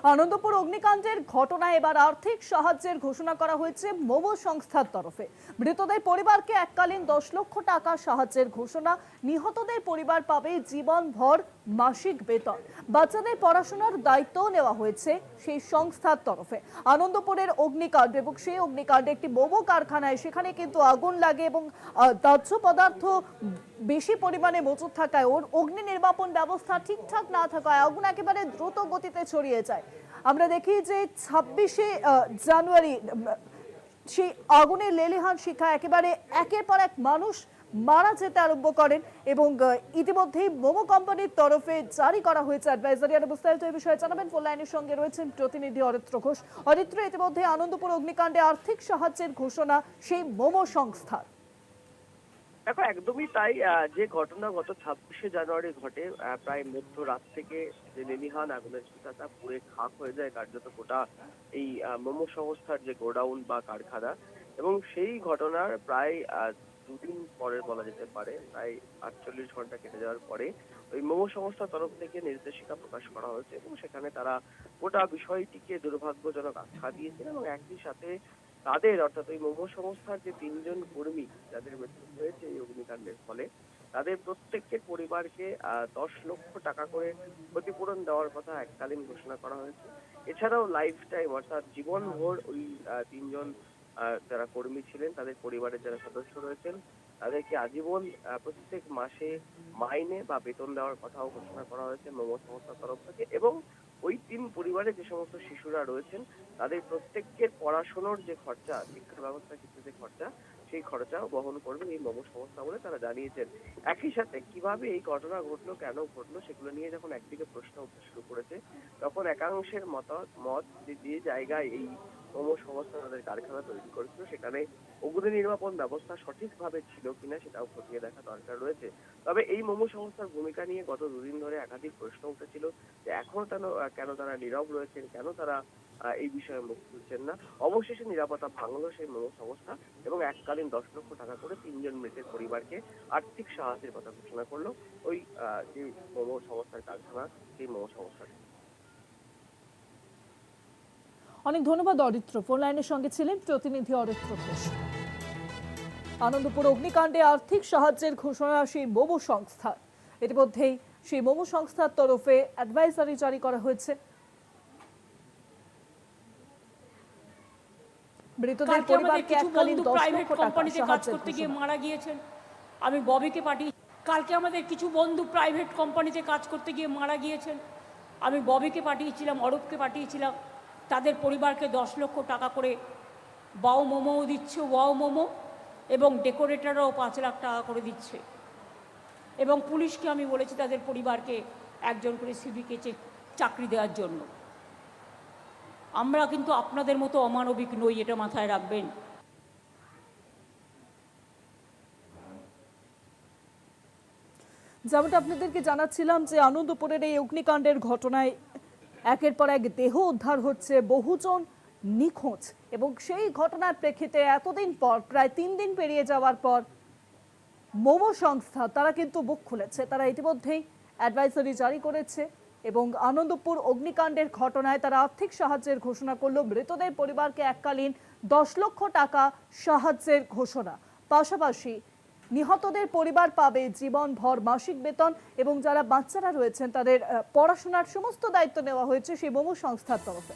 আনন্দপুর অগ্নিকাণ্ডের ঘটনায় এবার আর্থিক সাহায্যের ঘোষণা করা হয়েছে মোমো সংস্থার তরফে। মৃতদের পরিবারকে এককালীন 10 লক্ষ টাকা সাহায্যের ঘোষণা। নিহতদের পরিবার পাবে জীবনভর মাসিক বেতন। বাচ্চাদের পড়াশোনার দায়িত্ব নেওয়া হয়েছে সেই সংস্থার তরফে। আনন্দপুরের অগ্নিকাণ্ড এবং সেই অগ্নিকাণ্ডে একটি মোমো কারখানায় সেখানে কিন্তু আগুন লাগে এবং দাহ্য পদার্থ বেশি পরিমাণে মজুদ থাকায় ওর অগ্নি নির্বাপন ব্যবস্থা ঠিকঠাক না থাকায় আগুন একেবারে দ্রুত গতিতে ছড়িয়ে যায়। আমরা দেখি যে 26শে জানুয়ারি সেই আগুনের লেলিহান শিখা একেবারে একের পর এক মানুষ মারা যেতে আরম্ভ করেন এবং ইতিমধ্যেই মোমো কোম্পানির তরফে জারি করা হয়েছে অ্যাডভাইজারি। আর বিস্তারিত এই বিষয়ে জানাবেন ফোন লাইনের সঙ্গে রয়েছেন প্রতিনিধি অরিত্র ঘোষ। অরিত্র, ইতিমধ্যে আনন্দপুর অগ্নিকাণ্ডে আর্থিক সাহায্যের ঘোষণা সেই মোমো সংস্থার। দেখো, একদমই তাই। যে ঘটনা গত 26শে জানুয়ারি ঘটে, প্রায় মধ্যরাত থেকে যে লেলিহান আগুনের শিখা তা পুড়ে খাক হয়ে যায় কার্যত গোটা এই মোমো সংস্থার যে গোডাউন বা কারখানা। এবং সেই ঘটনার প্রায় দুদিন পরে বলা যেতে পারে, প্রায় 48 ঘন্টা কেটে যাওয়ার পরে ওই মোমো সংস্থার তরফ থেকে নির্দেশিকা প্রকাশ করা হয়েছে এবং সেখানে তারা গোটা বিষয়টিকে দুর্ভাগ্যজনক আখ্যা দিয়েছেন এবং একই সাথে তাদের অর্থাৎ ওই মোমো সংস্থার যে 3জন কর্মী যাদের মৃত্যু হয়েছে এই অগ্নিকাণ্ডের ফলে তাদের প্রত্যেকের পরিবারকে 10 লক্ষ টাকা করে ক্ষতিপূরণ দেওয়ার কথা এককালীন ঘোষণা করা হয়েছে। এছাড়াও লাইফ টাইম অর্থাৎ জীবনভর ওই 3জন যারা কর্মী ছিলেন তাদের পরিবারের যারা সদস্য রয়েছেন তাদেরকে আজীবন প্রত্যেক মাসে মাইনে বা বেতন দেওয়ার কথাও ঘোষণা করা হয়েছে মোমো সংস্থার তরফ থেকে। এবং ওই 3 পরিবারে যে সমস্ত শিশুরা রয়েছেন তাদের প্রত্যেকের পড়াশোনার যে খরচা, শিক্ষা ব্যবস্থার ক্ষেত্রে যে খরচা, সেই খরচাও বহন করবে এই মোমো সংস্থা বলে তারা জানিয়েছেন। একই সাথে কিভাবে এই ঘটনা ঘটলো, কেন ঘটলো, সেগুলো নিয়ে যখন একদিকে প্রশ্ন উঠতে শুরু করেছে তখন একাংশের মত যে জায়গায় এই মোমো সংস্থা তাদের কারখানা তৈরি করেছিল সেখানে অগ্নি নির্বাপন ব্যবস্থা সঠিকভাবে ছিল কিনা সেটাও খতিয়ে দেখা দরকার রয়েছে। তবে এই মোমো সংস্থার ভূমিকা নিয়ে গত দুদিন ধরে একাধিক প্রশ্ন উঠেছিল যে এখনো কেন তারা নীরব রয়েছেন, কেন তারা এই বিষয়ে মুখ খুলছেন না। অবশেষে নিরাপত্তা ভাঙলো সেই মোমো সংস্থা এবং এককালীন 10 লক্ষ টাকা করে 3জন মৃতের পরিবারকে আর্থিক সাহায্যের কথা ঘোষণা করলো ওই যে মোমো সংস্থার কারখানা, সেই মোমো সংস্থা। অনেক ধন্যবাদ অরিত্র। ফোন লাইনের সঙ্গে ছিলেন প্রতিনিধি অরিত্র ঘোষ। আনন্দপুর অগ্নিকাণ্ডে আর্থিক সাহায্যের ঘোষণা সেই মোমো সংস্থা। ইতিমধ্যেই সেই মোমো সংস্থার তরফে অ্যাডভাইজারি জারি করা হয়েছে। মৃতদের পরিবারকে এককালীন 10 লক্ষ টাকা কাজ করতে গিয়ে মারা গিয়েছেন। আমি ববিকে পাঠিয়ে কালকে আমাদের কিছু বন্ধু প্রাইভেট কোম্পানিতে কাজ করতে গিয়ে মারা গিয়েছেন। আমি ববিকে পাঠিয়েছিলাম, অরূপকে পাঠিয়েছিলাম, তাদের পরিবারকে 10 লক্ষ টাকা করে বাও মোমোও দিচ্ছে, ওয়াও মোমো, এবং ডেকোরেটররাও 5 লাখ টাকা করে দিচ্ছে। এবং পুলিশকে আমি বলেছি তাদের পরিবারকে একজন করে সিভিকে চাকরি দেওয়ার জন্য। আমরা কিন্তু আপনাদের মতো অমানবিক নই, এটা মাথায় রাখবেন। যেমনটা আপনাদেরকে জানাচ্ছিলাম যে আনন্দপুরের এই অগ্নিকাণ্ডের ঘটনায় একের পর এক দেহ উদ্ধার হচ্ছে, বহুজন নিখোঁজ, এবং সেই ঘটনার প্রেক্ষিতে এতদিন পর প্রায় 3 দিন পেরিয়ে যাওয়ার পর মোমো সংস্থা তারা কিন্তু মুখ খুলেছে। তারা ইতিমধ্যেই অ্যাডভাইজারি জারি করেছে এবং আনন্দপুর অগ্নিকাণ্ডের ঘটনায় তারা আর্থিক সাহায্যের ঘোষণা করলো। মৃতদের পরিবারকে এককালীন 10 লক্ষ টাকা সাহায্যের ঘোষণা। পাশাপাশি নিহতদের পরিবার পাবে জীবনভর মাসিক বেতন এবং যারা বাচ্চারা রয়েছেন তাদের পড়াশোনার সমস্ত দায়িত্ব নেওয়া হয়েছে সেই মোমো সংস্থার তরফে।